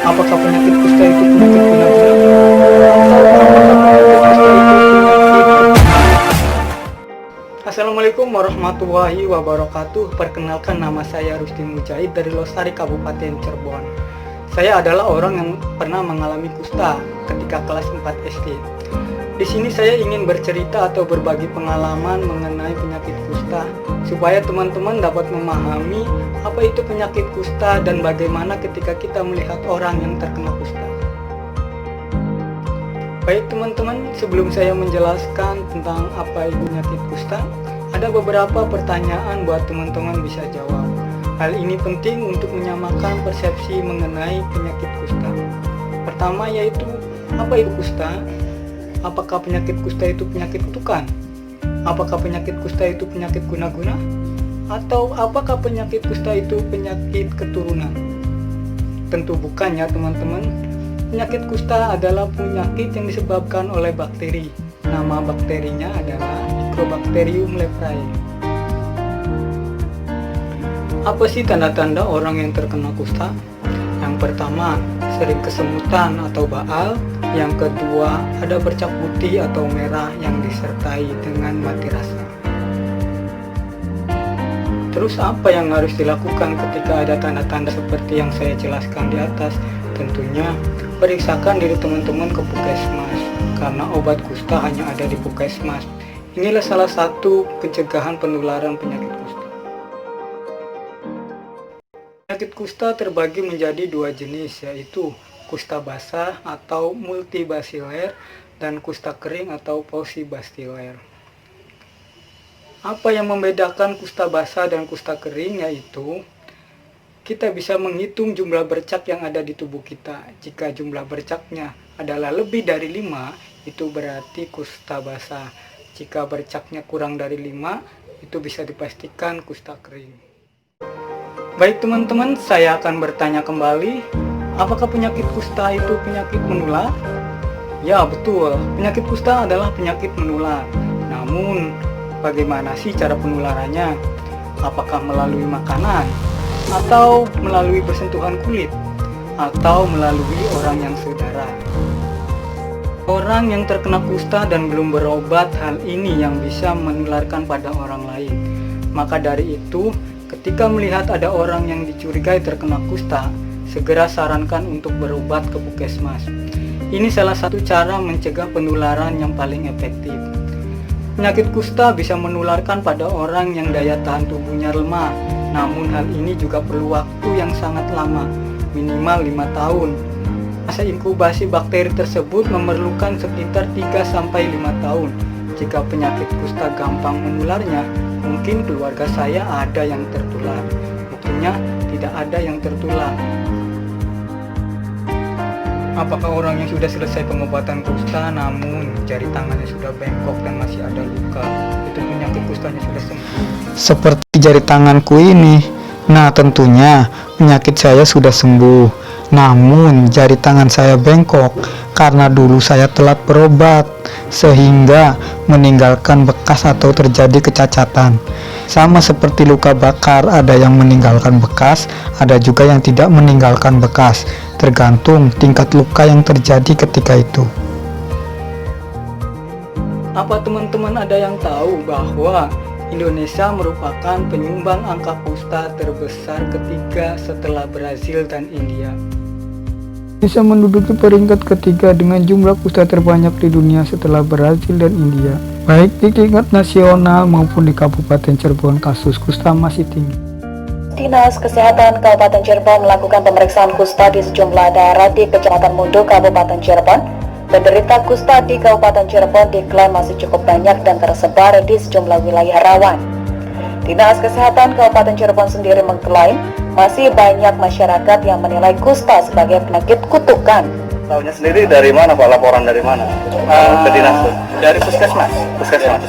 Apakah penyakit kusta itu penyakit guna-guna? Atau apakah penyakit kusta itu penyakit? Assalamualaikum warahmatullahi wabarakatuh. Perkenalkan, nama saya Rusdi Mujahid dari Losari, Kabupaten Cirebon. Saya adalah orang yang pernah mengalami kusta ketika kelas 4 SD. Di sini saya ingin bercerita atau berbagi pengalaman mengenai penyakit kusta supaya teman-teman dapat memahami apa itu penyakit kusta dan bagaimana ketika kita melihat orang yang terkena kusta. Baik teman-teman, sebelum saya menjelaskan tentang apa itu penyakit kusta, ada beberapa pertanyaan buat teman-teman bisa jawab. Hal ini penting untuk menyamakan persepsi mengenai penyakit kusta. Pertama yaitu, apa itu kusta? Apakah penyakit kusta itu penyakit kutukan? Apakah penyakit kusta itu penyakit guna-guna? Atau apakah penyakit kusta itu penyakit keturunan? Tentu bukan ya teman-teman. Penyakit kusta adalah penyakit yang disebabkan oleh bakteri. Nama bakterinya adalah Mycobacterium leprae. Apa sih tanda-tanda orang yang terkena kusta? Yang pertama, sering kesemutan atau baal. Yang kedua, ada bercak putih atau merah yang disertai dengan mati rasa. Terus apa yang harus dilakukan ketika ada tanda-tanda seperti yang saya jelaskan di atas? Tentunya, periksakan diri teman-teman ke puskesmas, karena obat kusta hanya ada di puskesmas. Inilah salah satu pencegahan penularan penyakit kusta. Penyakit kusta terbagi menjadi dua jenis, yaitu kusta basah atau multibasiler dan kusta kering atau pausibasiler. Apa yang membedakan kusta basah dan kusta kering yaitu kita bisa menghitung jumlah bercak yang ada di tubuh kita. Jika jumlah bercaknya adalah lebih dari 5, itu berarti kusta basah. Jika bercaknya kurang dari 5, itu bisa dipastikan kusta kering. Baik teman-teman, saya akan bertanya kembali, apakah penyakit kusta itu penyakit menular? Ya betul, penyakit kusta adalah penyakit menular. Namun, bagaimana sih cara penularannya? Apakah melalui makanan? Atau melalui bersentuhan kulit? Atau melalui orang yang saudara? Orang yang terkena kusta dan belum berobat, hal ini yang bisa menularkan pada orang lain. Maka dari itu, ketika melihat ada orang yang dicurigai terkena kusta, segera sarankan untuk berobat ke puskesmas. Ini salah satu cara mencegah penularan yang paling efektif. Penyakit kusta bisa menularkan pada orang yang daya tahan tubuhnya lemah. Namun hal ini juga perlu waktu yang sangat lama, minimal 5 tahun. Masa inkubasi bakteri tersebut memerlukan sekitar 3-5 tahun. Jika penyakit kusta gampang menularnya, mungkin keluarga saya ada yang tertular. Buktinya tidak ada yang tertular. Apakah orang yang sudah selesai pengobatan kusta namun jari tangannya sudah bengkok dan masih ada luka, itu penyakit kustanya sudah sembuh? Seperti jari tanganku ini. Nah, tentunya penyakit saya sudah sembuh. Namun jari tangan saya bengkok karena dulu saya telat berobat sehingga meninggalkan bekas atau terjadi kecacatan. Sama seperti luka bakar, ada yang meninggalkan bekas, ada juga yang tidak meninggalkan bekas, tergantung tingkat luka yang terjadi ketika itu. Apa teman-teman ada yang tahu bahwa Indonesia merupakan penyumbang angka kusta terbesar ketiga setelah Brazil dan India? Bisa menduduki peringkat ketiga dengan jumlah kusta terbanyak di dunia setelah Brazil dan India. Baik di tingkat nasional maupun di Kabupaten Cirebon, kasus kusta masih tinggi. Dinas Kesehatan Kabupaten Cirebon melakukan pemeriksaan kusta di sejumlah daerah di Kecamatan Mundu, Kabupaten Cirebon. Penderita kusta di Kabupaten Cirebon diklaim masih cukup banyak dan tersebar di sejumlah wilayah rawan. Dinas Kesehatan Kabupaten Cirebon sendiri mengklaim masih banyak masyarakat yang menilai kusta sebagai penyakit kutukan. Tahunya sendiri dari mana Pak? Laporan dari mana? Ke dinas? Dari puskesmas. Puskesmas.